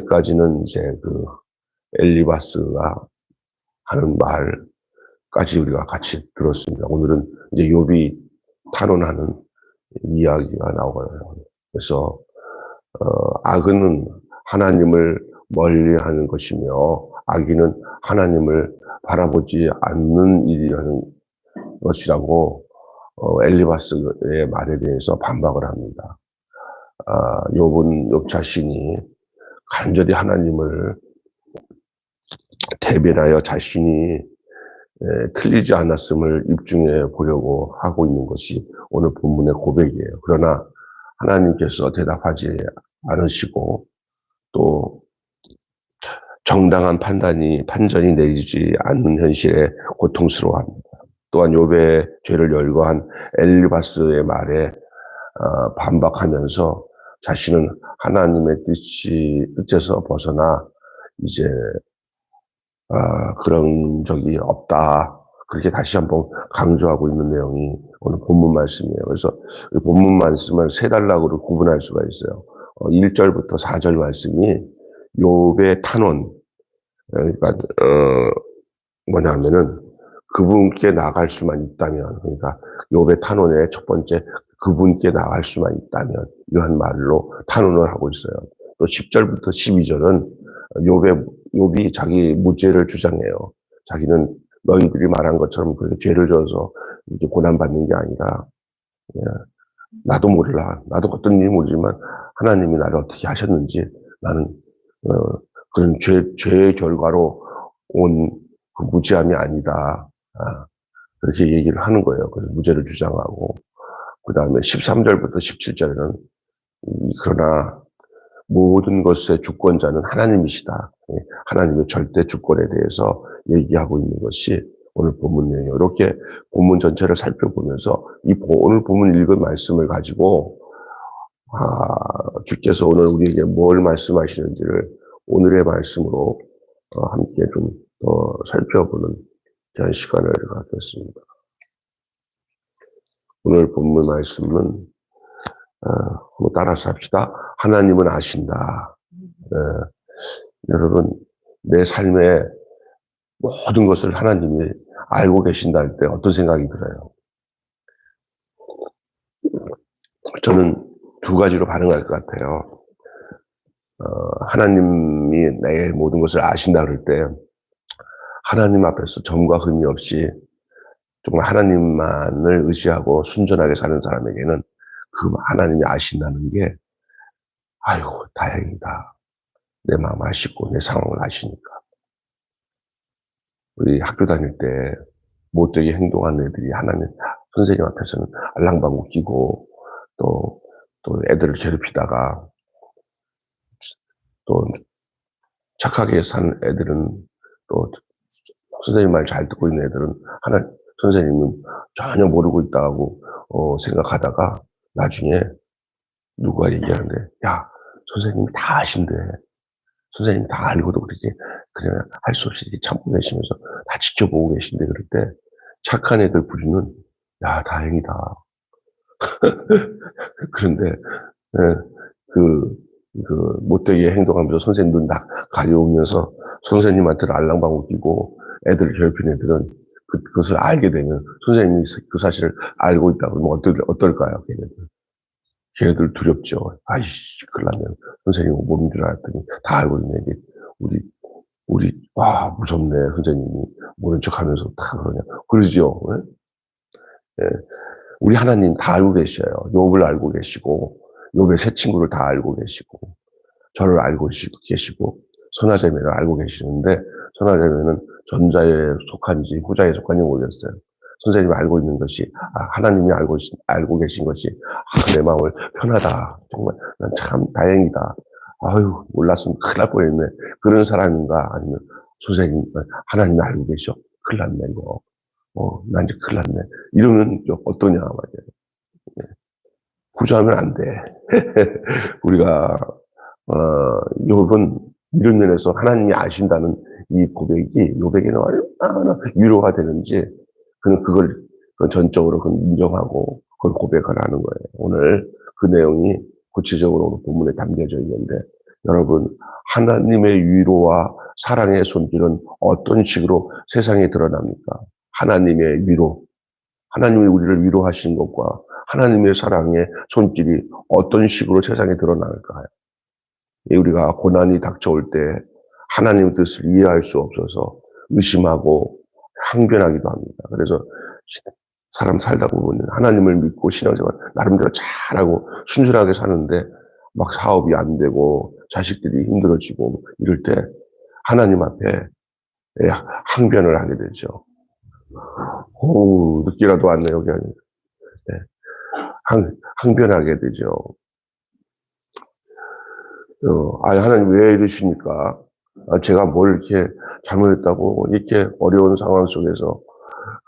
여기까지는 이제 그 엘리바스가 하는 말까지 우리가 같이 들었습니다. 오늘은 이제 욥이 탄원하는 이야기가 나와요. 그래서 악은 하나님을 멀리하는 것이며 악인은 하나님을 바라보지 않는 일이라는 것이라고 엘리바스의 말에 대해서 반박을 합니다. 욥 자신이 간절히 하나님을 대변하여 자신이 틀리지 않았음을 입증해 보려고 하고 있는 것이 오늘 본문의 고백이에요. 그러나 하나님께서 대답하지 않으시고 또 정당한 판전이 내리지 않는 현실에 고통스러워합니다. 또한 욥의 죄를 열거한 엘리바스의 말에 반박하면서 자신은 하나님의 뜻에서 벗어나 이제 그런 적이 없다. 그렇게 다시 한번 강조하고 있는 내용이 오늘 본문 말씀이에요. 그래서 본문 말씀을 세 단락으로 구분할 수가 있어요. 1절부터 4절 말씀이 욥의 탄원, 그러니까 뭐냐면은 그분께 나갈 수만 있다면, 그러니까 욥의 탄원의 첫 번째 그분께 나갈 수만 있다면 이러한 말로 탄원을 하고 있어요. 또 10절부터 12절은 욥이 자기 무죄를 주장해요. 자기는 너희들이 말한 것처럼 그렇게 죄를 져서 이제 고난받는 게 아니라, 나도 몰라. 나도 어떤 일인지 모르지만 하나님이 나를 어떻게 하셨는지 나는 그런 죄의 결과로 온 그 무죄함이 아니다. 그렇게 얘기를 하는 거예요. 그래서 무죄를 주장하고, 그 다음에 13절부터 17절에는 그러나 모든 것의 주권자는 하나님이시다. 하나님의 절대 주권에 대해서 얘기하고 있는 것이 오늘 본문 내용이에요. 이렇게 본문 전체를 살펴보면서 오늘 본문 읽은 말씀을 가지고 주께서 오늘 우리에게 뭘 말씀하시는지를 오늘의 말씀으로 함께 좀 더 살펴보는 그런 시간을 갖겠습니다. 오늘 본문 말씀은 한번 따라서 합시다. 하나님은 아신다. 여러분, 내 삶의 모든 것을 하나님이 알고 계신다 할 때 어떤 생각이 들어요? 저는 두 가지로 반응할 것 같아요. 하나님이 내 모든 것을 아신다 그럴 때 하나님 앞에서 점과 흠이 없이 정말 하나님만을 의지하고 순전하게 사는 사람에게는 그 하나님이 아신다는 게 아이고 다행이다. 내 마음 아시고 내 상황을 아시니까. 우리 학교 다닐 때 못되게 행동하는 애들이 하나님 선생님 앞에서는 알랑방구 끼고 또 애들을 괴롭히다가 또 착하게 사는 애들은 또 선생님 말 잘 듣고 있는 애들은 선생님은 전혀 모르고 있다고 생각하다가 나중에 누가 얘기하는데 야 선생님이 다 아신대. 선생님이 다 알고도 그렇게 그냥 할 수 없이 참고 계시면서 다 지켜보고 계신데 그럴 때 착한 애들 부리는 야 다행이다. 그런데 그 못되게 행동하면서 선생님 눈 다 가려우면서 선생님한테는 알랑방구 끼고 애들을 괴롭히는 애들은 그것을 알게 되면 선생님이 그 사실을 알고 있다 그러면 어떨까요? 걔네들 두렵죠. 아이씨, 큰일 나면 선생님은 모르는 줄 알았더니 다 알고 있네. 와, 무섭네. 선생님이 모른 척 하면서 다 그러냐. 그러죠. 예? 우리 하나님 다 알고 계셔요. 욥을 알고 계시고, 욥의 세 친구를 다 알고 계시고, 저를 알고 계시고, 선하자매를 알고 계시는데, 선하자매는 전자에 속한지 후자에 속한지 모르겠어요. 선생님이 알고 있는 것이, 하나님이 알고 계신 것이, 내 마음을 편하다. 정말, 난 참 다행이다. 아유, 몰랐으면 큰일 날 뻔했네. 그런 사람인가? 아니면, 선생님, 하나님이 알고 계셔. 큰일 났네, 이거. 난 이제 큰일 났네. 이러면 어떠냐, 말이에요. 후자하면 안 돼. 우리가, 욥은 이런 면에서 하나님이 아신다는 이 고백이 욥에게는 얼마나 위로가 되는지, 그걸 전적으로 인정하고, 그걸 고백을 하는 거예요. 오늘 그 내용이 구체적으로 오늘 본문에 담겨져 있는데, 여러분, 하나님의 위로와 사랑의 손길은 어떤 식으로 세상에 드러납니까? 하나님의 위로, 하나님이 우리를 위로하신 것과 하나님의 사랑의 손길이 어떤 식으로 세상에 드러날까요? 우리가 고난이 닥쳐올 때 하나님의 뜻을 이해할 수 없어서 의심하고 항변하기도 합니다. 그래서 사람 살다 보면 하나님을 믿고 신앙생활 나름대로 잘하고 순순하게 사는데 막 사업이 안 되고 자식들이 힘들어지고 이럴 때 하나님 앞에 항변을 하게 되죠. 늦게라도 왔네요. 그냥 항변하게 되죠. 하나님 왜 이러십니까? 제가 뭘 이렇게 잘못했다고 이렇게 어려운 상황 속에서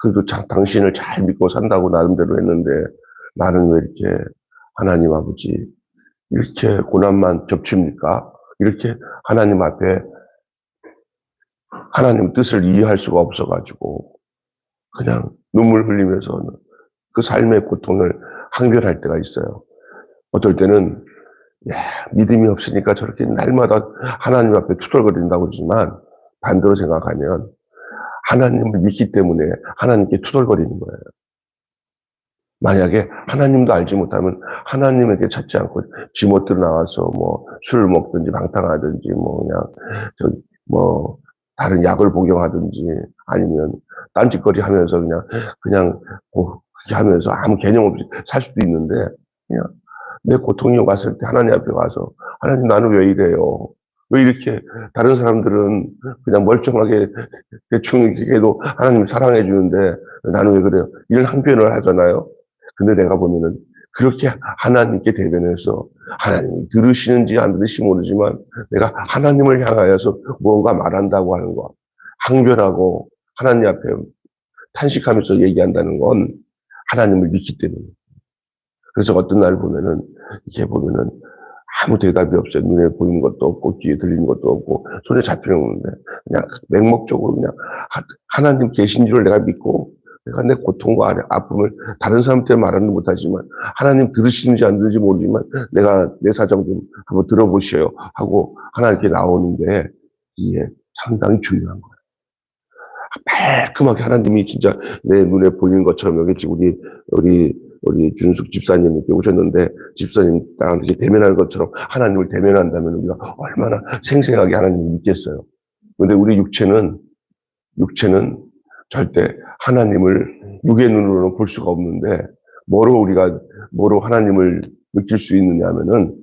그래도 당신을 잘 믿고 산다고 나름대로 했는데 나는 왜 이렇게 하나님 아버지 이렇게 고난만 겹칩니까? 이렇게 하나님 앞에 하나님 뜻을 이해할 수가 없어가지고 그냥 눈물 흘리면서 그 삶의 고통을 항변할 때가 있어요. 어떨 때는 믿음이 없으니까 저렇게 날마다 하나님 앞에 투덜거린다고 하지만 반대로 생각하면 하나님을 믿기 때문에 하나님께 투덜거리는 거예요. 만약에 하나님도 알지 못하면 하나님에게 찾지 않고 지멋대로 나가서 뭐 술을 먹든지 방탕하든지 뭐 그냥 다른 약을 복용하든지 아니면 딴짓거리 하면서 그냥 그렇게 하면서 아무 개념 없이 살 수도 있는데 그냥 내 고통이 왔을 때 하나님 앞에 가서 하나님 나는 왜 이래요? 왜 이렇게 다른 사람들은 그냥 멀쩡하게 대충 이렇게 해도 하나님 사랑해 주는데 나는 왜 그래요? 이런 항변을 하잖아요. 근데 내가 보면은 그렇게 하나님께 대변해서 하나님이 들으시는지 안 들으시는지 모르지만 내가 하나님을 향하여서 무언가 말한다고 하는 거, 항변하고 하나님 앞에 탄식하면서 얘기한다는 건 하나님을 믿기 때문에. 그래서 어떤 날 보면은 이렇게 보면은 아무 대답이 없어요. 눈에 보이는 것도 없고 귀에 들리는 것도 없고 손에 잡히는 없는데 그냥 맹목적으로 그냥 하나님 계신 줄을 내가 믿고 내가 내 고통과 아픔을 다른 사람한테 말하는 못하지만 하나님 들으시는지 안 들으는지 모르지만 내가 내 사정 좀 한번 들어보셔요 하고 하나님께 나오는데 이게 상당히 중요한 거예요. 깔끔하게 하나님이 진짜 내 눈에 보이는 것처럼 여기 우리 준숙 집사님께 오셨는데 집사님 나랑 이렇게 대면하는 것처럼 하나님을 대면한다면 우리가 얼마나 생생하게 하나님을 믿겠어요. 그런데 우리 육체는 절대 하나님을 육의 눈으로는 볼 수가 없는데 뭐로 하나님을 느낄 수 있느냐면은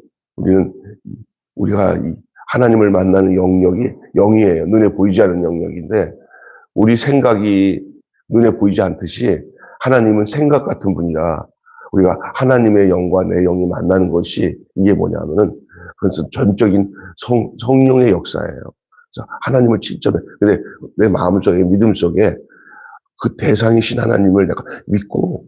우리가 하나님을 만나는 영역이 영이에요. 눈에 보이지 않는 영역인데 우리 생각이 눈에 보이지 않듯이 하나님은 생각 같은 분이라 우리가 하나님의 영과 내 영이 만나는 것이 이게 뭐냐면은 그것은 전적인 성령의 역사예요. 그래서 하나님을 직접 근데 내 마음속에 믿음 속에 그 대상이신 하나님을 내가 믿고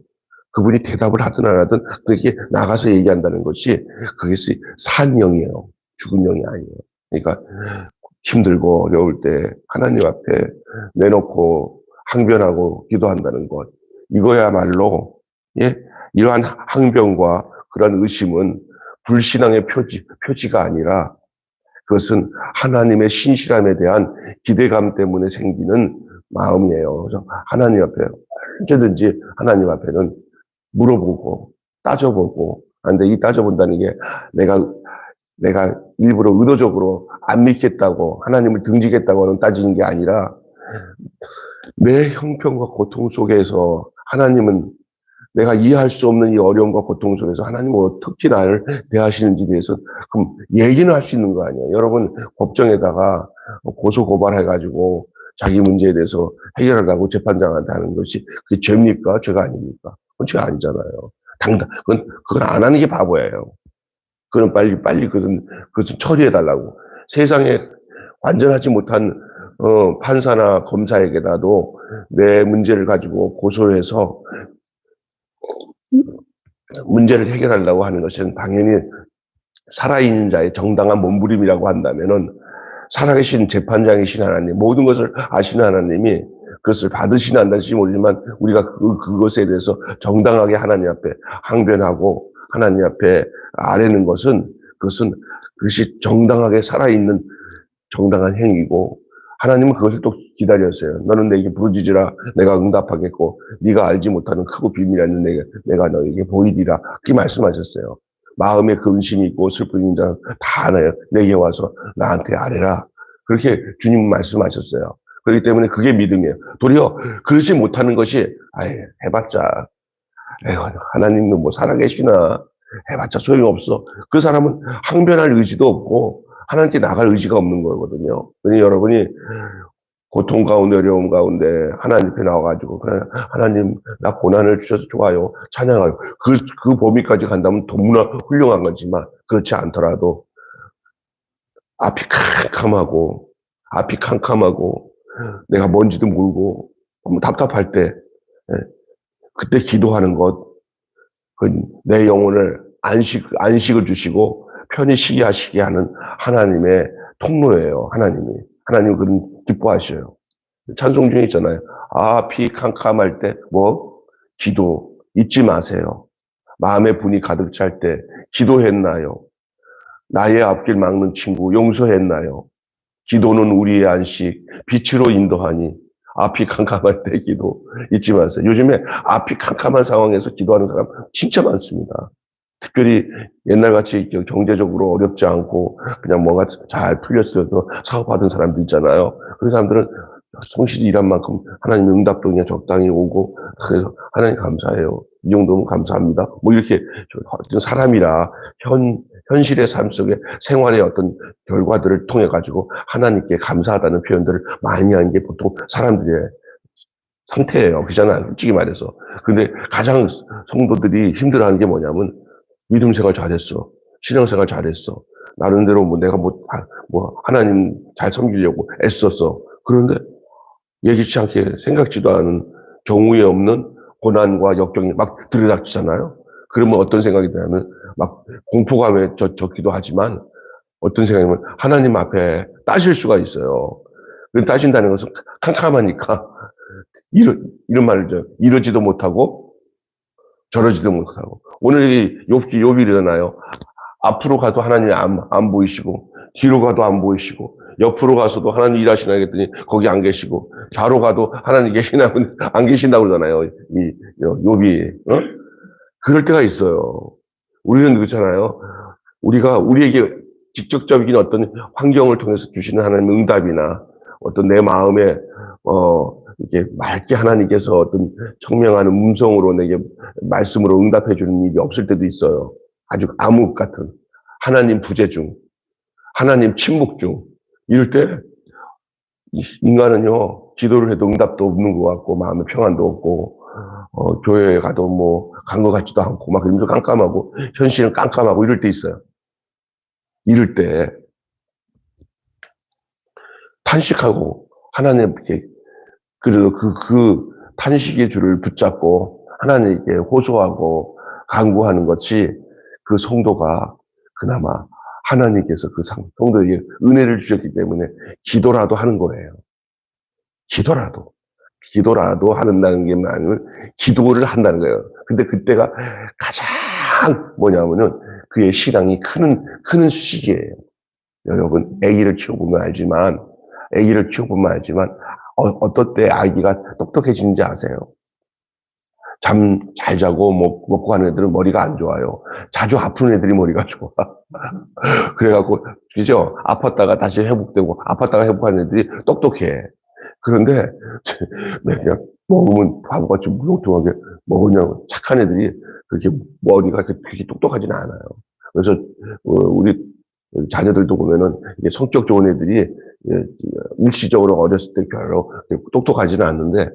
그분이 대답을 하든 안 하든 그렇게 나가서 얘기한다는 것이 그것이 산 영이에요. 죽은 영이 아니에요. 그러니까 힘들고 어려울 때 하나님 앞에 내놓고 항변하고 기도한다는 것. 이거야말로 이러한 항변과 그러한 의심은 불신앙의 표지가 아니라 그것은 하나님의 신실함에 대한 기대감 때문에 생기는 마음이에요. 그래서 하나님 앞에 언제든지 하나님 앞에는 물어보고 따져보고 근데 이 따져본다는 게 내가 일부러 의도적으로 안 믿겠다고 하나님을 등지겠다고는 따지는 게 아니라 내 형편과 고통 속에서 하나님은 내가 이해할 수 없는 이 어려움과 고통 속에서 하나님은 어떻게 나를 대하시는지에 대해서 그럼 얘기는 할 수 있는 거 아니에요. 여러분 법정에다가 고소 고발해가지고 자기 문제에 대해서 해결하려고 재판장한테 하는 것이 그게 죄입니까? 죄가 아닙니까? 그건 죄가 아니잖아요. 그건 안 하는 게 바보예요. 그건 빨리 그것은 처리해달라고. 세상에 완전하지 못한 판사나 검사에게라도 내 문제를 가지고 고소해서 문제를 해결하려고 하는 것은 당연히 살아있는 자의 정당한 몸부림이라고 한다면은 살아계신 재판장이신 하나님, 모든 것을 아시는 하나님이 그것을 받으시나 안 받으시지 모르지만 우리가 그것에 대해서 정당하게 하나님 앞에 항변하고 하나님 앞에 아뢰는 것은 그것은 그것이 정당하게 살아있는 정당한 행위고, 하나님은 그것을 또 기다렸어요. 너는 내게 부르짖으라 내가 응답하겠고 네가 알지 못하는 크고 비밀하는 내가 너에게 보이리라. 그렇게 말씀하셨어요. 마음에 근심이 있고 슬픔이 있는 다 내게 와서 나한테 아뢰라. 그렇게 주님 말씀하셨어요. 그렇기 때문에 그게 믿음이에요. 도리어 그러지 못하는 것이 해봤자 하나님은 뭐 살아계시나 해봤자 소용없어. 그 사람은 항변할 의지도 없고 하나님께 나갈 의지가 없는 거거든요. 그러니 여러분이 고통 가운데 어려움 가운데 하나님 앞에 나와가지고 그냥 하나님 나 고난을 주셔서 좋아요. 찬양하요. 그 범위까지 간다면 너무나 훌륭한 거지만 그렇지 않더라도 앞이 캄캄하고 내가 뭔지도 모르고 너무 답답할 때 그때 기도하는 것, 내 영혼을 안식을 주시고 편히 쉬게 하시게 하는 하나님의 통로예요. 하나님은 그런 기뻐하셔요. 찬송 중에 있잖아요. 앞이 캄캄할 때 기도 잊지 마세요. 마음의 분이 가득 찰 때 기도했나요? 나의 앞길 막는 친구 용서했나요? 기도는 우리의 안식, 빛으로 인도하니 앞이 캄캄할 때 기도 잊지 마세요. 요즘에 앞이 캄캄한 상황에서 기도하는 사람 진짜 많습니다. 특별히 옛날같이 경제적으로 어렵지 않고 그냥 뭐가 잘 풀렸어도 사업하던 사람들 있잖아요. 그런 사람들은 성실히 일한 만큼 하나님 응답도 그냥 적당히 오고 그래서 하나님 감사해요. 이 정도면 감사합니다. 뭐 이렇게 사람이라 현실의 삶 속에 생활의 어떤 결과들을 통해 가지고 하나님께 감사하다는 표현들을 많이 하는 게 보통 사람들의 상태예요. 그렇잖아요. 솔직히 말해서. 근데 가장 성도들이 힘들어하는 게 뭐냐면 믿음 생활 잘했어. 신앙 생활 잘했어. 나름대로 내가 하나님 잘 섬기려고 애썼어. 그런데 예기치 않게 생각지도 않은 경우에 없는 고난과 역경이 막 들이닥치잖아요. 그러면 어떤 생각이 드냐면 막 공포감에 젖기도 하지만 어떤 생각이면 하나님 앞에 따질 수가 있어요. 따진다는 것은 캄캄하니까 이런 말이죠. 이러지도 못하고 저러지도 못하고. 오늘 욥이 이러잖아요. 앞으로 가도 하나님이 안 보이시고 뒤로 가도 안 보이시고 옆으로 가서도 하나님 일하시나 했더니 거기 안 계시고 좌로 가도 하나님 계시나 안 계신다고 그러잖아요. 이 욥이 그럴 때가 있어요. 우리는 그렇잖아요. 우리에게 직접적인 어떤 환경을 통해서 주시는 하나님의 응답이나 어떤 내 마음에 이렇게 맑게 하나님께서 어떤 청명하는 음성으로 내게 말씀으로 응답해 주는 일이 없을 때도 있어요. 아주 암흑 같은 하나님 부재 중, 하나님 침묵 중 이럴 때 인간은요 기도를 해도 응답도 없는 것 같고 마음의 평안도 없고 교회에 가도 간 것 같지도 않고 막 이러면서 깜깜하고 현실은 깜깜하고 이럴 때 있어요. 이럴 때 탄식하고 하나님께 그래도 그 탄식의 줄을 붙잡고 하나님께 호소하고 간구하는 것이 그 성도가 그나마 하나님께서 그 성도에게 은혜를 주셨기 때문에 기도라도 하는 거예요. 기도라도 한다는 게 아니면 기도를 한다는 거예요. 근데 그때가 가장 뭐냐면은 그의 신앙이 크는 시기예요. 여러분 아기를 키워보면 알지만 어떨 때 아기가 똑똑해지는지 아세요? 잠 잘 자고 먹고 가는 애들은 머리가 안 좋아요. 자주 아픈 애들이 머리가 좋아. 그래갖고 그죠? 아팠다가 다시 회복되고 아팠다가 회복하는 애들이 똑똑해. 그런데 그냥 먹으면 바보같이 무용통하게 먹으냐고 착한 애들이 그렇게 머리가 그렇게 똑똑하지는 않아요. 그래서 우리 자녀들도 보면은 이게 성격 좋은 애들이 일시적으로 어렸을 때 별로 똑똑하지는 않는데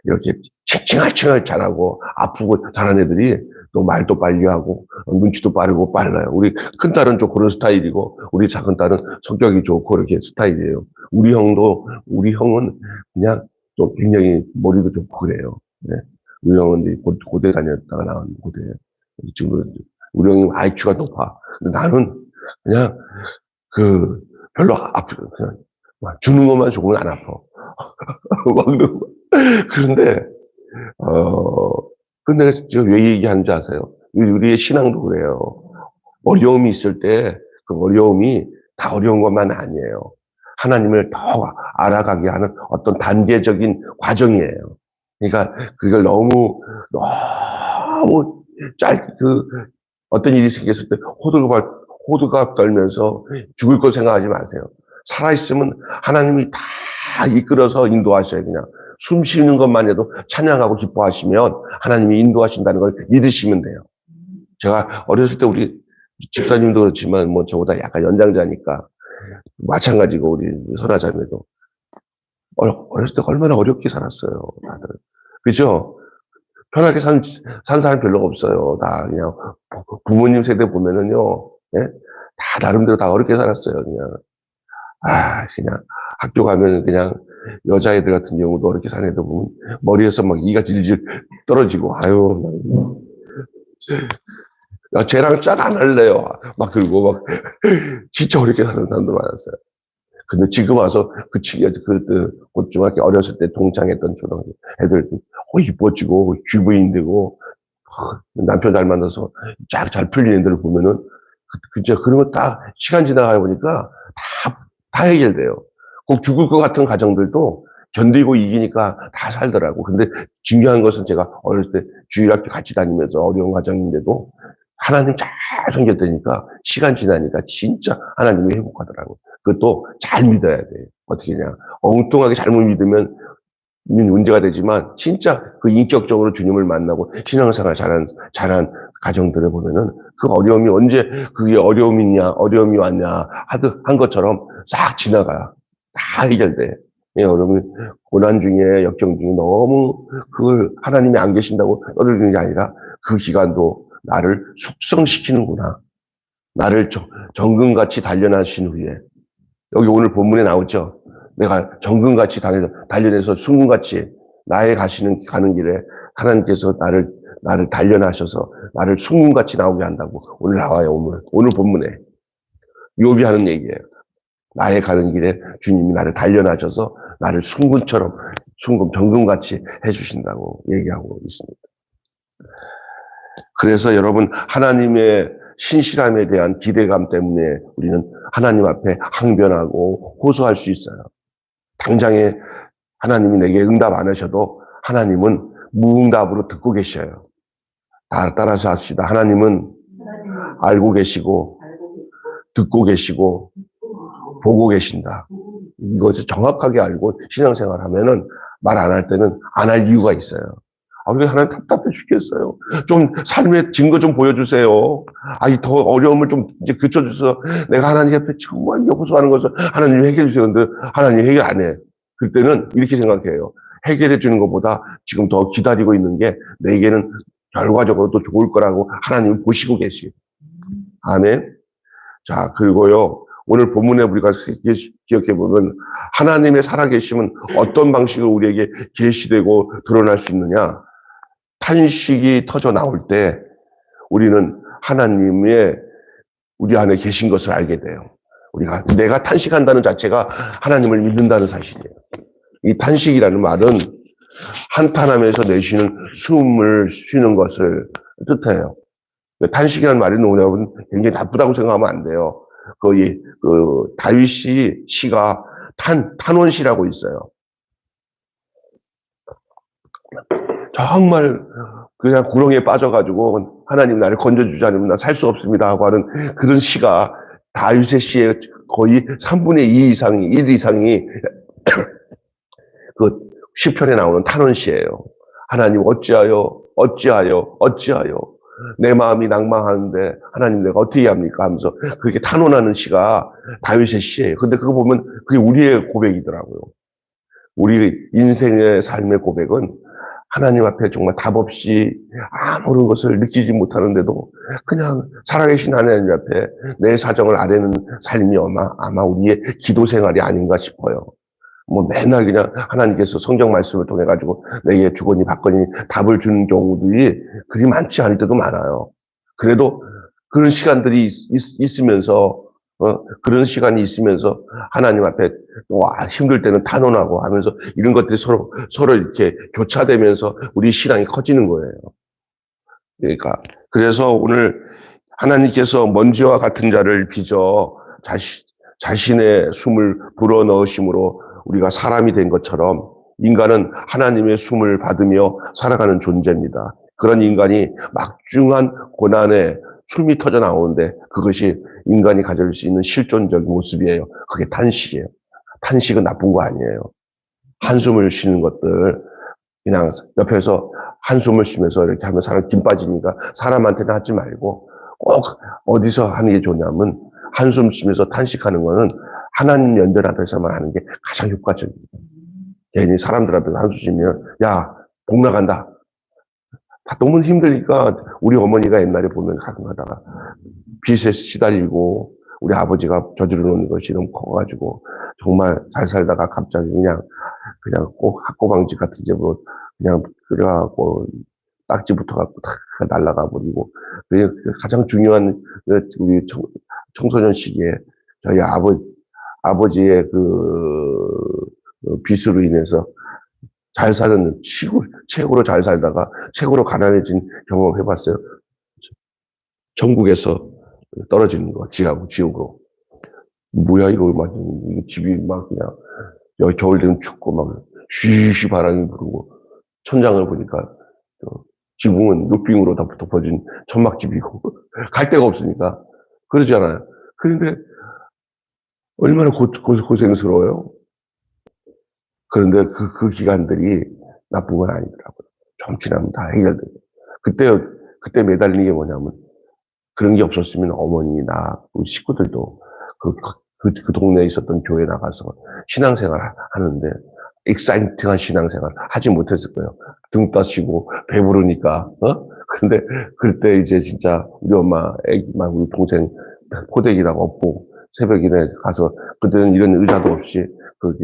이렇게 칭칭할 잘하고 아프고 잘하는 애들이 또 말도 빨리 하고 눈치도 빠르고 빨라요. 우리 큰 딸은 좀 그런 스타일이고 우리 작은 딸은 성격이 좋고 이렇게 스타일이에요. 우리 형은 그냥 좀 굉장히 머리도 좋고 그래요. 네. 우리 형은 고대 다녔다가 나온 고대예요. 지금 우리 형이 IQ가 높아. 나는 그냥 별로 그냥 주는 것만 조금 안 아파. 그런데 근데 제가 왜 얘기하는지 아세요? 우리의 신앙도 그래요. 어려움이 있을 때 그 어려움이 다 어려운 것만 아니에요. 하나님을 더 알아가게 하는 어떤 단계적인 과정이에요. 그러니까 그걸 너무 어떤 일이 생겼을 때 호들갑 떨면서 죽을 걸 생각하지 마세요. 살아있으면 하나님이 다 이끌어서 인도하셔요. 그냥 숨 쉬는 것만 해도 찬양하고 기뻐하시면 하나님이 인도하신다는 걸 믿으시면 돼요. 제가 어렸을 때 우리 집사님도 그렇지만 뭐 저보다 약간 연장자니까 마찬가지고 우리 선화자매도 어렸을 때 얼마나 어렵게 살았어요. 다들. 그죠? 편하게 산 사람 별로 없어요. 다 그냥 부모님 세대 보면은요, 예? 다 나름대로 다 어렵게 살았어요. 그냥 학교 가면 그냥 여자애들 같은 경우도 어렵게 사는 애들 보면 머리에서 막 이가 질질 떨어지고, 쟤랑 짝 안 할래요. 막 그러고 막 진짜 어렵게 사는 사람도 많았어요. 근데 지금 와서 곧 중학교 어렸을 때 동창했던 초등학교 애들 이뻐지고 귀부인 되고 남편 잘 만나서 쫙 잘 풀리는 애들을 보면은 그저 그런 거 딱 시간 지나가 보니까 다 해결돼요. 꼭 죽을 것 같은 가정들도 견디고 이기니까 다 살더라고. 근데 중요한 것은 제가 어렸을 때 주일학교 같이 다니면서 어려운 과정인데도 하나님 잘 섬겼다니까 시간 지나니까 진짜 하나님이 회복하더라고. 그것도 잘 믿어야 돼. 어떻게 냐 엉뚱하게 잘못 믿으면 문제가 되지만 진짜 그 인격적으로 주님을 만나고 신앙생활 잘한 가정들을 보면은 그 어려움이 언제 그게 어려움이 왔냐 한 것처럼 싹 지나가. 다 해결돼. 여러분 고난 중에 역경 중에 너무 그걸 하나님이 안 계신다고 떠들리는 게 아니라 그 기간도 나를 숙성시키는구나. 나를 정금같이 단련하신 후에 여기 오늘 본문에 나오죠. 내가 정금같이 단련해서 순금같이 나의 가는 길에 하나님께서 나를 단련하셔서 나를 순금같이 나오게 한다고 오늘 나와요. 오늘 본문에 욥이 하는 얘기예요. 나의 가는 길에 주님이 나를 단련하셔서 나를 정금같이 해주신다고 얘기하고 있습니다. 그래서 여러분 하나님의 신실함에 대한 기대감 때문에 우리는 하나님 앞에 항변하고 호소할 수 있어요. 당장에 하나님이 내게 응답 안 하셔도 하나님은 무응답으로 듣고 계셔요. 따라서 합시다. 하나님은 알고 계시고 듣고 계시고 보고 계신다. 이것을 정확하게 알고 신앙생활 하면은 말 안 할 때는 안 할 이유가 있어요. 우리 하나님 답답해 죽겠어요. 좀 삶의 증거 좀 보여주세요. 더 어려움을 좀 이제 그쳐주셔서 내가 하나님 앞에 정말 호소하는 것을 하나님이 해결해 주세요. 근데 하나님이 해결 안 해. 그때는 이렇게 생각해요. 해결해 주는 것보다 지금 더 기다리고 있는 게 내게는 결과적으로 또 좋을 거라고 하나님이 보시고 계시요. 아멘. 자, 그리고요. 오늘 본문에 우리가 기억해 보면 하나님의 살아계심은 어떤 방식으로 우리에게 계시되고 드러날 수 있느냐? 탄식이 터져 나올 때 우리는 하나님의 우리 안에 계신 것을 알게 돼요. 내가 탄식한다는 자체가 하나님을 믿는다는 사실이에요. 이 탄식이라는 말은 한탄하면서 내쉬는 숨을 쉬는 것을 뜻해요. 탄식이라는 말은 여러분 굉장히 나쁘다고 생각하면 안 돼요. 다윗이 시가 탄원시라고 있어요. 정말 그냥 구렁이에 빠져가지고 하나님 나를 건져주지 않으면 나 살 수 없습니다 하고 하는 그런 시가 다윗의 시의 거의 3분의 2 이상이 1 이상이 그 시편에 나오는 탄원시예요. 하나님 어찌하여 내 마음이 낭망하는데 하나님 내가 어떻게 합니까 하면서 그렇게 탄원하는 시가 다윗의 시예요. 근데 그거 보면 그게 우리의 고백이더라고요. 우리 인생의 삶의 고백은 하나님 앞에 정말 답 없이 아무런 것을 느끼지 못하는데도 그냥 살아계신 하나님 앞에 내 사정을 아뢰는 삶이 아마 우리의 기도 생활이 아닌가 싶어요. 맨날 그냥 하나님께서 성경 말씀을 통해 가지고 내게 주거니 받거니 답을 주는 경우들이 그리 많지 않을 때도 많아요. 그래도 그런 시간들이 있으면서 그런 시간이 있으면서 하나님 앞에 힘들 때는 탄원하고 하면서 이런 것들이 서로 이렇게 교차되면서 우리 신앙이 커지는 거예요. 그러니까 그래서 오늘 하나님께서 먼지와 같은 자를 빚어 자신의 숨을 불어넣으심으로 우리가 사람이 된 것처럼 인간은 하나님의 숨을 받으며 살아가는 존재입니다. 그런 인간이 막중한 고난에 숨이 터져 나오는데 그것이 인간이 가질 수 있는 실존적인 모습이에요. 그게 탄식이에요. 탄식은 나쁜 거 아니에요. 한숨을 쉬는 것들, 그냥 옆에서 한숨을 쉬면서 이렇게 하면 사람 김 빠지니까 사람한테는 하지 말고 꼭 어디서 하는 게 좋냐면 한숨 쉬면서 탄식하는 거는 하나님 연전 앞에서만 하는 게 가장 효과적입니다. 괜히 사람들 앞에서 한숨 쉬면 야, 복 나간다. 다 너무 힘드니까 우리 어머니가 옛날에 보면 가끔 하다가 빚에 시달리고 우리 아버지가 저지르 놓은 것이 너무 커가지고 정말 잘 살다가 갑자기 그냥 꼭 학고방지 같은 데로 그냥 그래갖고 딱지부터 갖고 다 날아가 버리고 가장 중요한 우리 청소년 시기에 저희 아버지의 그 빚으로 인해서 잘 사는 최고로 잘 살다가 최고로 가난해진 경험 해봤어요. 전국에서 떨어지는 거, 지옥으로. 뭐야 이거 막 집이 막 그냥 여기 겨울 되면 춥고 막 쉬쉬 바람이 불고 천장을 보니까 지붕은 룩빙으로 다 덮어진 천막집이고 갈 데가 없으니까 그러잖아요. 그런데 얼마나 고생스러워요. 그런데 그 기간들이 나쁜 건 아니더라고요. 좀 지나면 다 해결돼요. 그때 매달리는 게 뭐냐면 그런 게 없었으면 어머니, 나, 우리 식구들도 그 동네에 있었던 교회 나가서 신앙생활 하는데 익사이팅한 신앙생활 하지 못했을 거예요. 등 따시고 배부르니까, 근데 그때 이제 진짜 우리 엄마, 애기만 우리 동생 포대기라고 업고 새벽이네 가서 그때는 이런 의자도 없이 그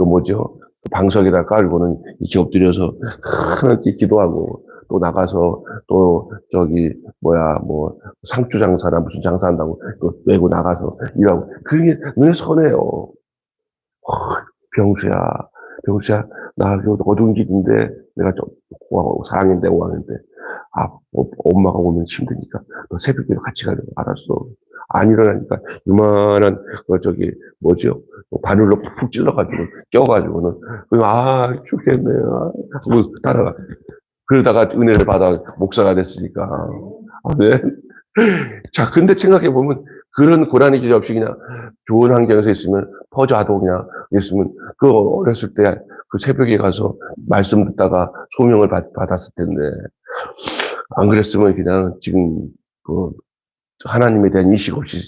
뭐죠? 방석에다 깔고는 이렇게 엎드려서 하나님께 기도하고 또 나가서 또 상추 장사나 무슨 장사한다고 또 메고 나가서 일하고 그게 눈에 선해요. 병수야, 나 어두운 길인데 내가 4학년인데 5학년인데 엄마가 오면 힘드니까 너 새벽에 같이 가려고. 알았어. 안 일어나니까 이만한 바늘로 푹 찔러가지고 껴가지고는 죽겠네. 하고 따라가. 그러다가 은혜를 받아 목사가 됐으니까. 네. 자, 근데 생각해보면 그런 고난의 길 없이 그냥 좋은 환경에서 있으면 퍼져도 그냥 있으면 그 어렸을 때 그 새벽에 가서 말씀 듣다가 소명을 받았을 텐데 안 그랬으면 그냥 지금 그 하나님에 대한 인식 없이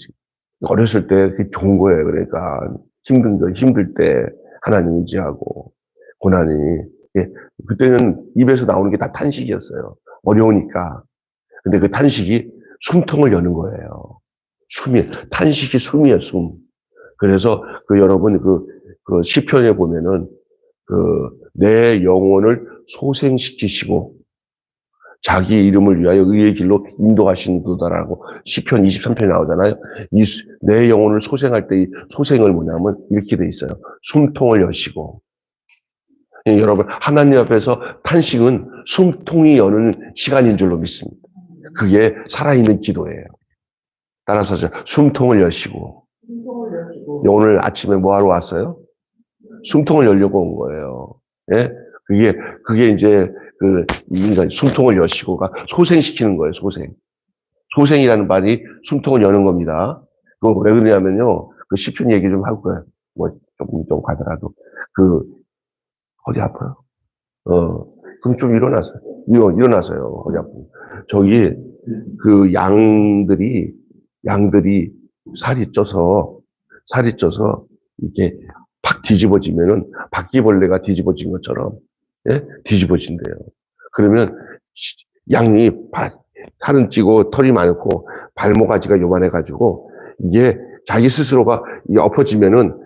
어렸을 때 그게 좋은 거예요. 그러니까 힘들 때 하나님 의지하고 고난이 그때는 입에서 나오는 게 다 탄식이었어요. 어려우니까. 근데 그 탄식이 숨통을 여는 거예요. 탄식이 숨이에요, 숨. 그래서 여러분 그 시편에 보면은 내 영혼을 소생시키시고 자기 이름을 위하여 의의 길로 인도하신도다라고 시편 23편에 나오잖아요. 내 영혼을 소생할 때 이 소생을 뭐냐면 이렇게 돼 있어요. 숨통을 여시고. 여러분, 하나님 앞에서 탄식은 숨통이 여는 시간인 줄로 믿습니다. 그게 살아있는 기도예요. 따라서 숨통을 여시고. 오늘 아침에 뭐 하러 왔어요? 숨통을 열려고 온 거예요. 예? 그게 이제 인간 숨통을 여시고가 소생시키는 거예요, 소생. 소생이라는 말이 숨통을 여는 겁니다. 그거 왜 그러냐면요. 그 시편 얘기 좀 하고 그래. 좀 가더라도. 허리 아파요. 그럼 좀 일어나세요. 일어나세요. 허리 아프면. 저기, 양들이 살이 쪄서, 이렇게 팍 뒤집어지면은, 바퀴벌레가 뒤집어진 것처럼, 예? 뒤집어진대요. 그러면, 양이 살은 찌고 털이 많고, 발모가지가 요만해가지고, 이게 자기 스스로가 엎어지면은,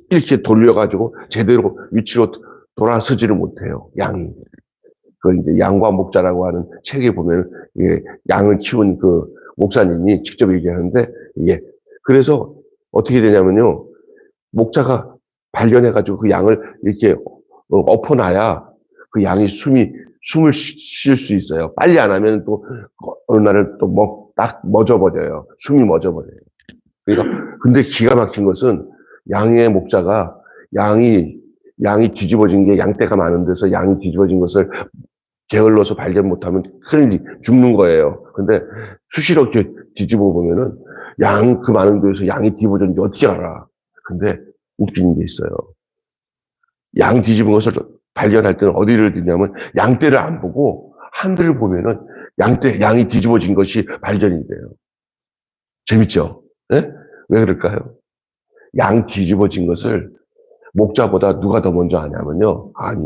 이렇게 돌려가지고, 제대로 위치로 돌아서지를 못해요, 양이. 이제 양과 목자라고 하는 책에 보면, 양을 키운 목사님이 직접 얘기하는데, 그래서 어떻게 되냐면요, 목자가 발견해가지고 그 양을 이렇게 엎어놔야 그 양이 숨을 쉴 수 있어요. 빨리 안 하면 또 어느 날은 또 딱 멎어버려요. 숨이 멎어버려요. 그러니까, 근데 기가 막힌 것은 양의 목자가 양이 뒤집어진 게 양떼가 많은 데서 양이 뒤집어진 것을 게을러서 발견 못하면 큰일 죽는 거예요. 근데 수시로 이렇게 뒤집어 보면은 양 그 많은 데에서 양이 뒤집어졌는지 어떻게 알아? 근데 웃기는 게 있어요. 양 뒤집은 것을 발견할 때는 어디를 듣냐면 양떼를 안 보고 하늘을 보면은 양이 뒤집어진 것이 발견이 돼요. 재밌죠? 네? 왜 그럴까요? 양 뒤집어진 것을 목자보다 누가 더 먼저 아냐면요. 아니,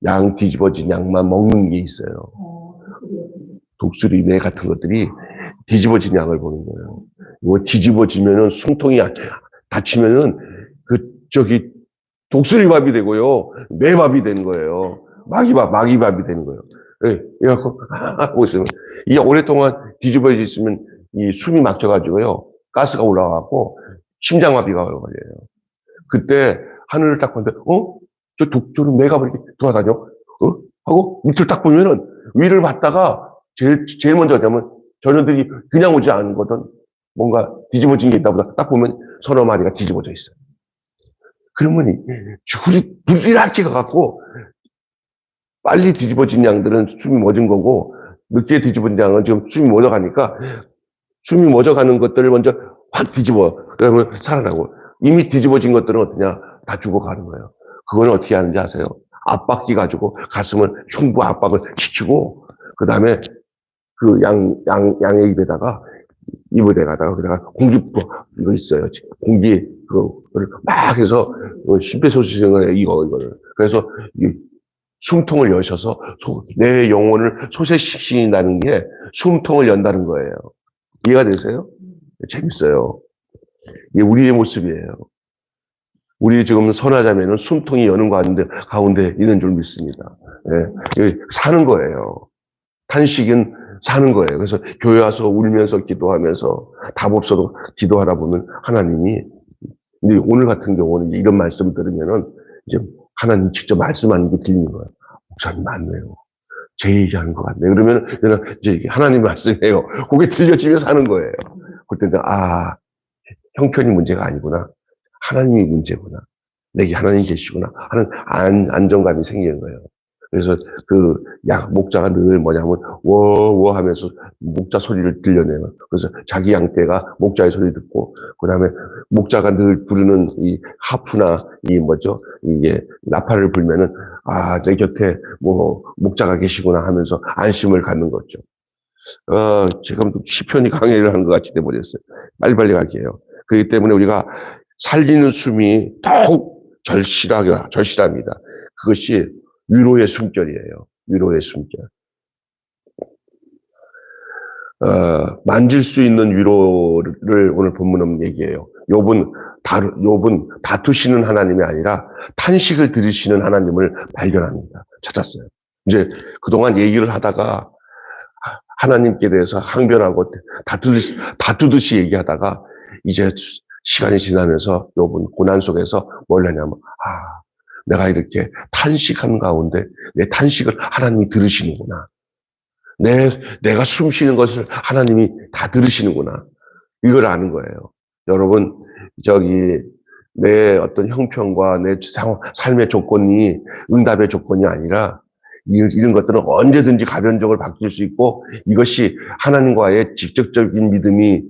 양 뒤집어진 양만 먹는 게 있어요. 독수리, 매 같은 것들이 뒤집어진 양을 보는 거예요. 이거 뒤집어지면은 숨통이 다치면은 독수리밥이 되고요. 매밥이 되는 거예요. 마귀밥이 되는 거예요. 예, 그래갖고, 보시면, 이게 오랫동안 뒤집어져 있으면 이 숨이 막혀가지고요. 가스가 올라와갖고 심장마비가 걸려요. 그때 하늘을 딱 보는데, 저는 매가 왜 이렇게 돌아다녀? 하고 밑을 딱 보면은 위를 봤다가 제일 먼저 하냐면 전혀들이 그냥 오지 않거든. 뭔가 뒤집어진 게 있다 보다 딱 보면 서너 마리가 뒤집어져 있어요. 그러면 불이랄게 가갖고 빨리 뒤집어진 양들은 숨이 멎은 거고 늦게 뒤집어진 양은 지금 숨이 멎어가니까 숨이 멎어가는 것들을 먼저 확 뒤집어. 그러면 살아나고 이미 뒤집어진 것들은 어떠냐? 다 죽어가는 거예요. 그거는 어떻게 하는지 아세요? 압박기 가지고 가슴을 충분 압박을 시키고 그 다음에 그 양의 입에다가 입을 대가다가 그다가 공기부 이거 있어요. 공기 그거를 막 해서 심폐소생을 해 이거를 그래서 이 숨통을 여셔서 내 영혼을 소생시킨다는 게 숨통을 연다는 거예요. 이해가 되세요? 재밌어요. 이게 우리의 모습이에요. 우리 지금 선하자매는 숨통이 여는 가운데 있는 줄 믿습니다. 예, 사는 거예요. 탄식은 사는 거예요. 그래서 교회 와서 울면서 기도하면서 답 없어도 기도하다 보면 하나님이, 근데 오늘 같은 경우는 이런 말씀 들으면은 이제 하나님 직접 말씀하는 게 들리는 거예요. 목사님 맞네요. 제 얘기하는 것 같네요. 그러면 이제 하나님 말씀이에요. 그게 들려지면 사는 거예요. 그때 형편이 문제가 아니구나. 하나님이 문제구나. 내게 하나님이 계시구나 하는 안정감이 생기는 거예요. 그래서 목자가 늘 뭐냐면 워워 하면서 목자 소리를 들려내요. 그래서 자기 양떼가 목자의 소리 듣고 그다음에 목자가 늘 부르는 이 하프나 이게 나팔을 불면은 내 곁에 목자가 계시구나 하면서 안심을 갖는 거죠. 지금 시편이 강의를 하는 것 같이 돼버렸어요. 빨리빨리 갈게요. 그렇기 때문에 우리가 살리는 숨이 더욱 절실합니다. 그것이 위로의 숨결이에요. 위로의 숨결. 만질 수 있는 위로를 오늘 본문은 얘기해요. 욥은 다투시는 하나님이 아니라 탄식을 들으시는 하나님을 발견합니다. 찾았어요. 이제 그동안 얘기를 하다가 하나님께 대해서 항변하고 다투듯이 얘기하다가 이제 시간이 지나면서 욥은 고난 속에서 뭘 하냐면 내가 이렇게 탄식하는 가운데 내 탄식을 하나님이 들으시는구나. 내가 숨 쉬는 것을 하나님이 다 들으시는구나. 이걸 아는 거예요. 여러분, 내 어떤 형편과 내 삶의 조건이 응답의 조건이 아니라 이런 것들은 언제든지 가변적으로 바뀔 수 있고 이것이 하나님과의 직접적인 믿음이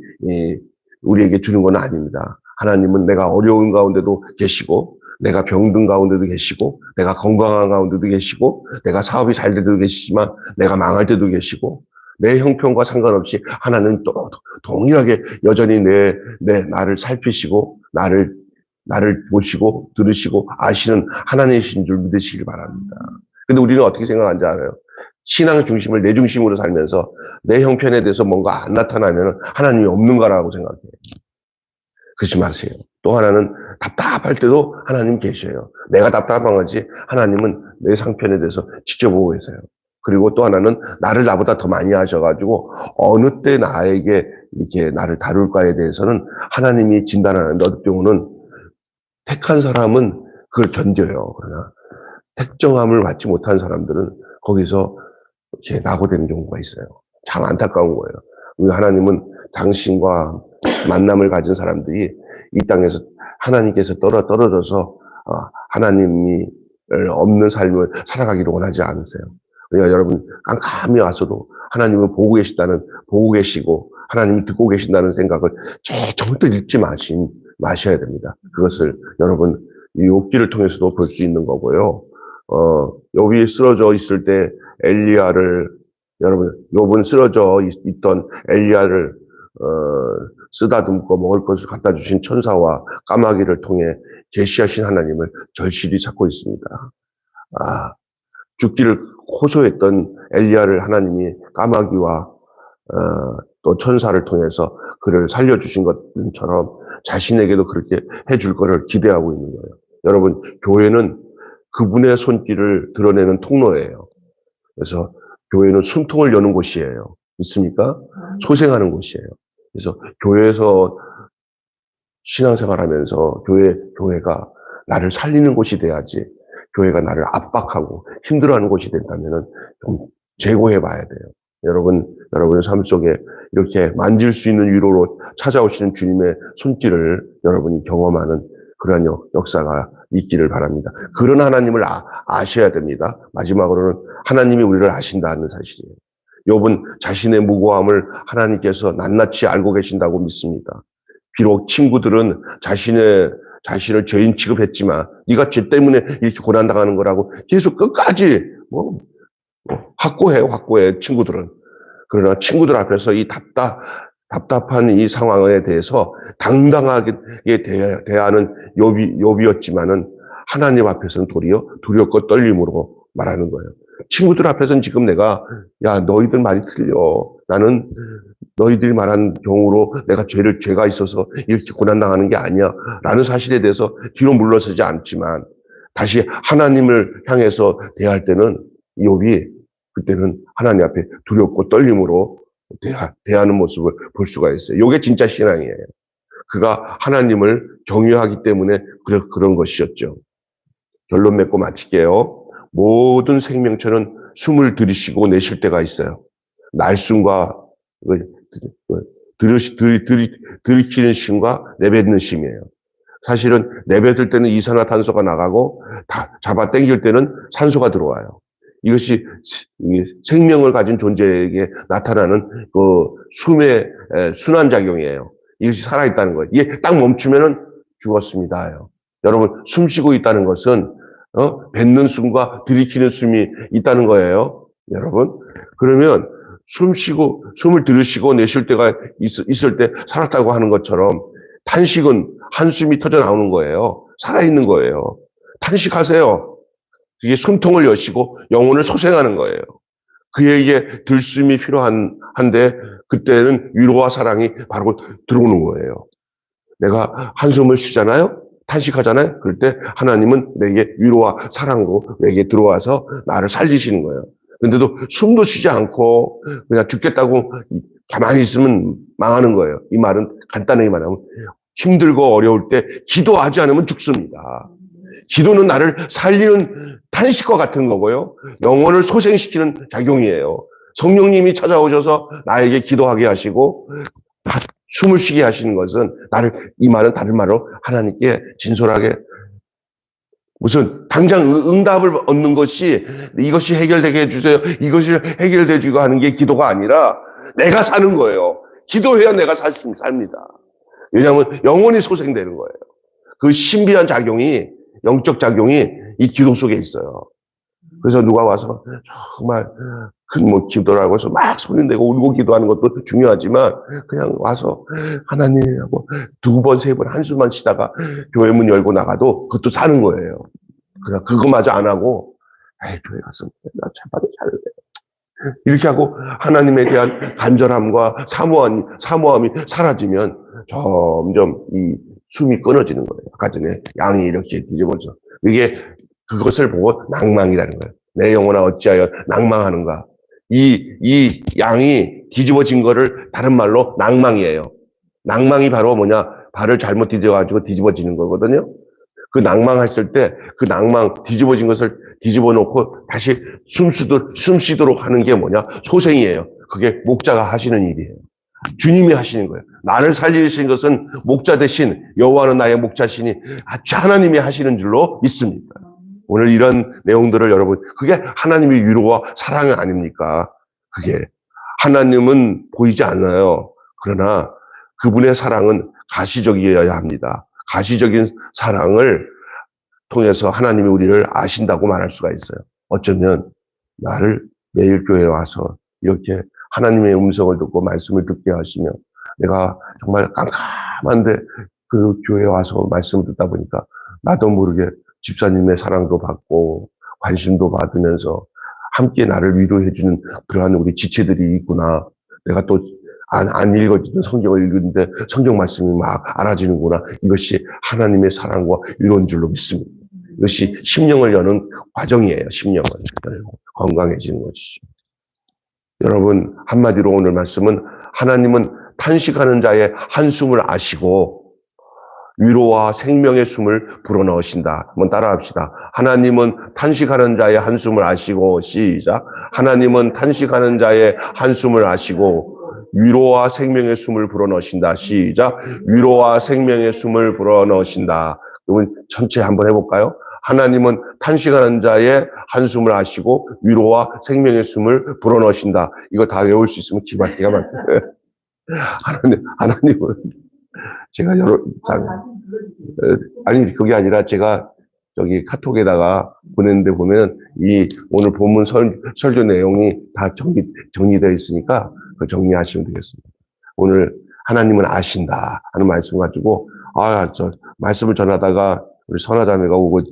우리에게 주는 건 아닙니다. 하나님은 내가 어려운 가운데도 계시고 내가 병든 가운데도 계시고 내가 건강한 가운데도 계시고 내가 사업이 잘 돼도 계시지만 내가 망할 때도 계시고 내 형편과 상관없이 하나님은 또 동일하게 여전히 나를 살피시고 나를 보시고 들으시고 아시는 하나님이신 줄 믿으시길 바랍니다. 근데 우리는 어떻게 생각하는지 알아요? 신앙의 중심을 내 중심으로 살면서 내 형편에 대해서 뭔가 안 나타나면 하나님이 없는 거라고 생각해요. 그러지 마세요. 또 하나는 답답할 때도 하나님 계셔요. 내가 답답한 거지 하나님은 내 상편에 대해서 지켜보고 계세요. 그리고 또 하나는 나를 나보다 더 많이 하셔가지고 어느 때 나에게 이렇게 나를 다룰까에 대해서는 하나님이 진단하는데 어떤 경우는 택한 사람은 그걸 견뎌요. 그러나 택정함을 받지 못한 사람들은 거기서 이렇게 낙오되는 경우가 있어요. 참 안타까운 거예요. 우리 하나님은 당신과 만남을 가진 사람들이 이 땅에서 하나님께서 떨어져서 하나님이 없는 삶을 살아가기를 원하지 않으세요. 그러니까 여러분 깜깜이 와서도 하나님을 보고 계시고 하나님이 듣고 계신다는 생각을 절대 잊지 마셔야 됩니다. 그것을 여러분 이 욥기를 통해서도 볼 수 있는 거고요. 욥이 쓰러져 있을 때 엘리야를 여러분 욥은 쓰러져 있던 엘리야를 쓰다듬고 먹을 것을 갖다 주신 천사와 까마귀를 통해 계시하신 하나님을 절실히 찾고 있습니다. 죽기를 호소했던 엘리야를 하나님이 까마귀와 또 천사를 통해서 그를 살려주신 것처럼 자신에게도 그렇게 해줄 거를 기대하고 있는 거예요. 여러분 교회는 그분의 손길을 드러내는 통로예요. 그래서 교회는 숨통을 여는 곳이에요. 있습니까? 소생하는 곳이에요. 그래서 교회에서 신앙생활하면서 교회가 나를 살리는 곳이 돼야지 교회가 나를 압박하고 힘들어하는 곳이 된다면은 좀 재고해 봐야 돼요. 여러분의 삶 속에 이렇게 만질 수 있는 위로로 찾아오시는 주님의 손길을 여러분이 경험하는 그러한 역사가 있기를 바랍니다. 그런 하나님을 아셔야 됩니다. 마지막으로는 하나님이 우리를 아신다는 사실이에요. 욥은 자신의 무고함을 하나님께서 낱낱이 알고 계신다고 믿습니다. 비록 친구들은 자신을 죄인 취급했지만 네가 죄 때문에 이렇게 고난당하는 거라고 계속 끝까지 확고해 친구들은. 그러나 친구들 앞에서 이 답답한 이 상황에 대해서 당당하게 대하는 욥이었지만은 하나님 앞에서는 도리어 두렵고 떨림으로 말하는 거예요. 친구들 앞에서는 지금 내가 야 너희들 말이 틀려. 나는 너희들이 말한 경우로 내가 죄가 있어서 이렇게 고난당하는 게 아니야 라는 사실에 대해서 뒤로 물러서지 않지만 다시 하나님을 향해서 대할 때는 욥이 그때는 하나님 앞에 두렵고 떨림으로 대하는 모습을 볼 수가 있어요. 이게 진짜 신앙이에요. 그가 하나님을 경외하기 때문에 그런 것이었죠. 결론 맺고 마칠게요. 모든 생명체는 숨을 들이쉬고 내쉴 때가 있어요. 날숨과 들이키는 쉼과 내뱉는 쉼이에요. 사실은 내뱉을 때는 이산화탄소가 나가고 잡아 당길 때는 산소가 들어와요. 이것이 생명을 가진 존재에게 나타나는 그 숨의 순환작용이에요. 이것이 살아있다는 거예요. 이게 딱 멈추면은 죽었습니다. 여러분, 숨 쉬고 있다는 것은, 뱉는 숨과 들이키는 숨이 있다는 거예요. 여러분. 그러면 숨을 들이쉬고 내쉴 때가 있을 때 살았다고 하는 것처럼 탄식은 한숨이 터져 나오는 거예요. 살아있는 거예요. 탄식하세요. 그게 숨통을 여시고 영혼을 소생하는 거예요. 그에게 들숨이 필요한데 그때는 위로와 사랑이 바로 들어오는 거예요. 내가 한숨을 쉬잖아요. 탄식하잖아요. 그럴 때 하나님은 내게 위로와 사랑으로 내게 들어와서 나를 살리시는 거예요. 근데도 숨도 쉬지 않고 그냥 죽겠다고 가만히 있으면 망하는 거예요. 이 말은 간단하게 말하면 힘들고 어려울 때 기도하지 않으면 죽습니다. 기도는 나를 살리는 탄식과 같은 거고요. 영혼을 소생시키는 작용이에요. 성령님이 찾아오셔서 나에게 기도하게 하시고 숨을 쉬게 하시는 것은 이 말은 다른 말로 하나님께 진솔하게 무슨 당장 응답을 얻는 것이 이것이 해결되게 해주세요. 이것이 해결돼 주고 하는 게 기도가 아니라 내가 사는 거예요. 기도해야 내가 삽니다. 왜냐하면 영혼이 소생되는 거예요. 그 신비한 작용이 영적 작용이 이 기도 속에 있어요. 그래서 누가 와서 정말 큰 기도라고 해서 막 소리내고 울고 기도하는 것도 중요하지만 그냥 와서 하나님 하고 2번, 3번 한숨만 쉬다가 교회 문 열고 나가도 그것도 사는 거예요. 그냥 그거마저 안 하고 교회 가서 나 제발 잘해. 이렇게 하고 하나님에 대한 간절함과 사모함이 사라지면 점점 이 숨이 끊어지는 거예요. 아까 전에 양이 이렇게 뒤집어져. 그것을 보고 낭망이라는 거예요. 내 영혼아 어찌하여 낭망하는가. 이 양이 뒤집어진 거를 다른 말로 낭망이에요. 낭망이 바로 뭐냐. 발을 잘못 디뎌가지고 뒤집어지는 거거든요. 그 낭망했을 때 그 뒤집어진 것을 뒤집어 놓고 다시 숨 쉬도록 하는 게 뭐냐. 소생이에요. 그게 목자가 하시는 일이에요. 주님이 하시는 거예요. 나를 살리신 것은 목자 대신 여호와는 나의 목자시니 하나님이 하시는 줄로 믿습니다. 오늘 이런 내용들을 여러분, 그게 하나님의 위로와 사랑 아닙니까? 그게 하나님은 보이지 않아요. 그러나 그분의 사랑은 가시적이어야 합니다. 가시적인 사랑을 통해서 하나님이 우리를 아신다고 말할 수가 있어요. 어쩌면 나를 매일 교회에 와서 이렇게 하나님의 음성을 듣고 말씀을 듣게 하시며 내가 정말 깜깜한데 그 교회에 와서 말씀을 듣다 보니까 나도 모르게 집사님의 사랑도 받고 관심도 받으면서 함께 나를 위로해주는 그러한 우리 지체들이 있구나. 내가 또 안 읽어지는 성경을 읽는데 성경 말씀이 막 알아지는구나. 이것이 하나님의 사랑과 위로인 줄로 믿습니다. 이것이 심령을 여는 과정이에요. 심령을 열고 건강해지는 것이죠. 여러분, 한마디로 오늘 말씀은 하나님은 탄식하는 자의 한숨을 아시고 위로와 생명의 숨을 불어넣으신다. 한번 따라합시다. 하나님은 탄식하는 자의 한숨을 아시고, 시작. 하나님은 탄식하는 자의 한숨을 아시고 위로와 생명의 숨을 불어넣으신다. 시작. 위로와 생명의 숨을 불어넣으신다. 여러분 전체 한번 해볼까요? 하나님은 탄식하는 자의 한숨을 아시고 위로와 생명의 숨을 불어넣으신다. 이거 다 외울 수 있으면 기가 막혀요. 하나님은 제가 아니 그게 아니라 제가 저기 카톡에다가 보냈는데 보면 이 오늘 본문 설교 내용이 다 정리되어 있으니까 그 정리하시면 되겠습니다. 오늘 하나님은 아신다 하는 말씀 가지고 저 말씀을 전하다가 우리 선화자매가 오고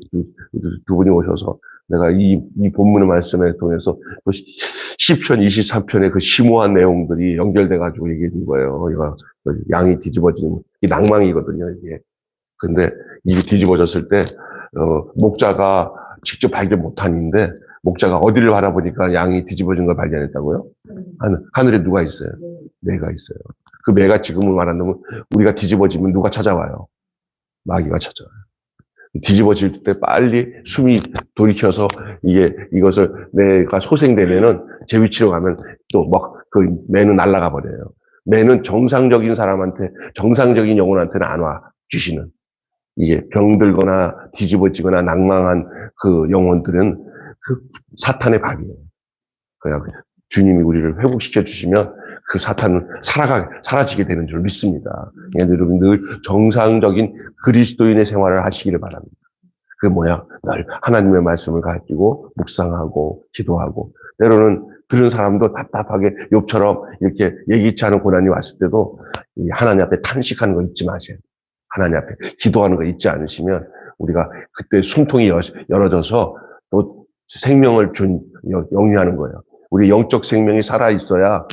두 분이 오셔서 내가 이 본문의 말씀에 통해서 또 시편 23편의 그 심오한 내용들이 연결돼 가지고 얘기해 준 거예요. 이거 양이 뒤집어지는 이 낭망이거든요, 이게. 근데 이게 뒤집어졌을 때 목자가 직접 발견 못하는데 목자가 어디를 바라보니까 양이 뒤집어진 걸 발견했다고요? 하늘에 누가 있어요? 매가 있어요. 그 매가 지금을 말한다면 우리가 뒤집어지면 누가 찾아와요? 마귀가 찾아와요. 뒤집어질 때 빨리 숨이 돌이켜서 이것을 내가 소생되면은 제 위치로 가면 또 막 그 매는 날아가 버려요. 매는 정상적인 사람한테, 정상적인 영혼한테는 안 와, 귀신은. 이게 병들거나 뒤집어지거나 낭망한 그 영혼들은 그 사탄의 밥이에요. 그냥 주님이 우리를 회복시켜 주시면 그 사탄은 사라지게 되는 줄 믿습니다. 여러분 늘 정상적인 그리스도인의 생활을 하시기를 바랍니다. 그 뭐야? 늘 하나님의 말씀을 가지고 묵상하고 기도하고 때로는 들은 사람도 답답하게 욥처럼 이렇게 예기치 않은 고난이 왔을 때도 하나님 앞에 탄식하는 거 잊지 마세요. 하나님 앞에 기도하는 거 잊지 않으시면 우리가 그때 숨통이 열어져서 또 생명을 영위하는 거예요. 우리 영적 생명이 살아있어야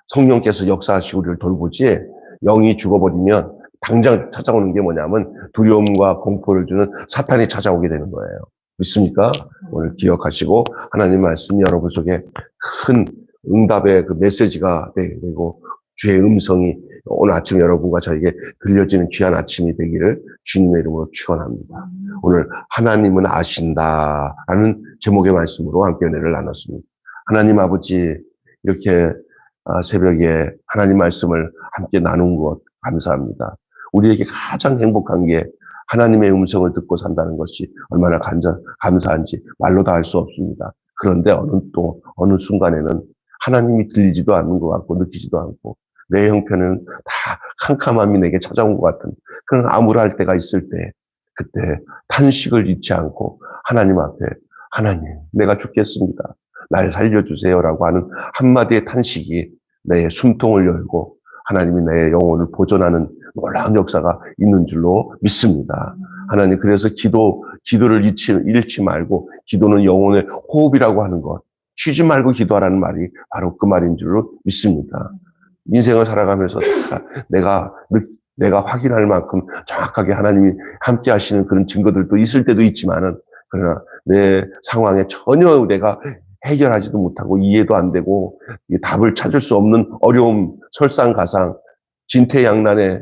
성령께서 역사하시고 우리를 돌보지 영이 죽어버리면 당장 찾아오는 게 뭐냐면 두려움과 공포를 주는 사탄이 찾아오게 되는 거예요. 믿습니까? 오늘 기억하시고 하나님 말씀이 여러분 속에 큰 응답의 그 메시지가 되고 주의 음성이 오늘 아침 여러분과 저에게 들려지는 귀한 아침이 되기를 주님의 이름으로 축원합니다. 오늘 하나님은 아신다라는 제목의 말씀으로 함께 은혜를 나눴습니다. 하나님 아버지 이렇게 새벽에 하나님 말씀을 함께 나눈 것 감사합니다. 우리에게 가장 행복한 게 하나님의 음성을 듣고 산다는 것이 얼마나 감사한지 말로 다 할 수 없습니다. 그런데 어느 순간에는 하나님이 들리지도 않는 것 같고 느끼지도 않고 내 형편은 다 캄캄함이 내게 찾아온 것 같은 그런 암울할 때가 있을 때 그때 탄식을 잊지 않고 하나님 앞에 하나님 내가 죽겠습니다. 날 살려주세요라고 하는 한마디의 탄식이 내 숨통을 열고 하나님이 내 영혼을 보존하는 놀라운 역사가 있는 줄로 믿습니다. 하나님 그래서 기도를 잃지 말고 기도는 영혼의 호흡이라고 하는 것 쉬지 말고 기도하라는 말이 바로 그 말인 줄로 믿습니다. 인생을 살아가면서 내가 확인할 만큼 정확하게 하나님이 함께 하시는 그런 증거들도 있을 때도 있지만은 그러나 내 상황에 전혀 내가 해결하지도 못하고 이해도 안 되고 답을 찾을 수 없는 어려움, 설상가상, 진퇴양난에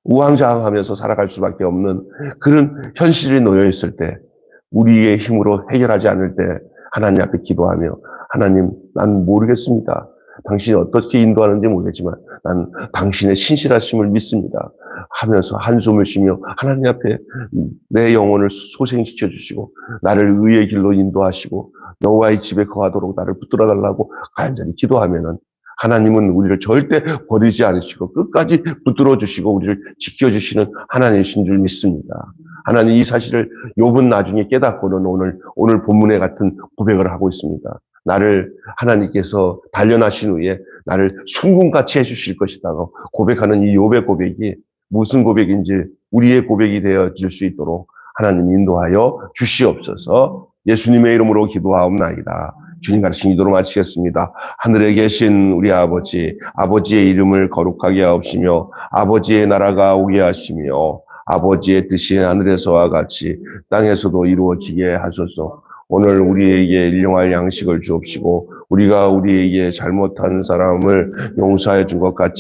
우왕좌왕하면서 살아갈 수밖에 없는 그런 현실에 놓여 있을 때 우리의 힘으로 해결하지 않을 때 하나님 앞에 기도하며 하나님 난 모르겠습니다. 당신이 어떻게 인도하는지 모르겠지만 난 당신의 신실하심을 믿습니다 하면서 한숨을 쉬며 하나님 앞에 내 영혼을 소생시켜 주시고 나를 의의 길로 인도하시고 여호와의 집에 거하도록 나를 붙들어 달라고 간절히 기도하면은 하나님은 우리를 절대 버리지 않으시고 끝까지 붙들어 주시고 우리를 지켜주시는 하나님이신 줄 믿습니다. 하나님 이 사실을 욥은 나중에 깨닫고는 오늘 본문에 같은 고백을 하고 있습니다. 나를 하나님께서 단련하신 후에 나를 순금같이 해주실 것이다고 고백하는 이 욥의 고백이 무슨 고백인지 우리의 고백이 되어질 수 있도록 하나님 인도하여 주시옵소서. 예수님의 이름으로 기도하옵나이다. 주님 가르친 기도로 마치겠습니다. 하늘에 계신 우리 아버지, 아버지의 이름을 거룩하게 하옵시며 아버지의 나라가 오게 하시며 아버지의 뜻이 하늘에서와 같이 땅에서도 이루어지게 하소서. 오늘 우리에게 일용할 양식을 주옵시고 우리가 우리에게 잘못한 사람을 용서해 준 것 같이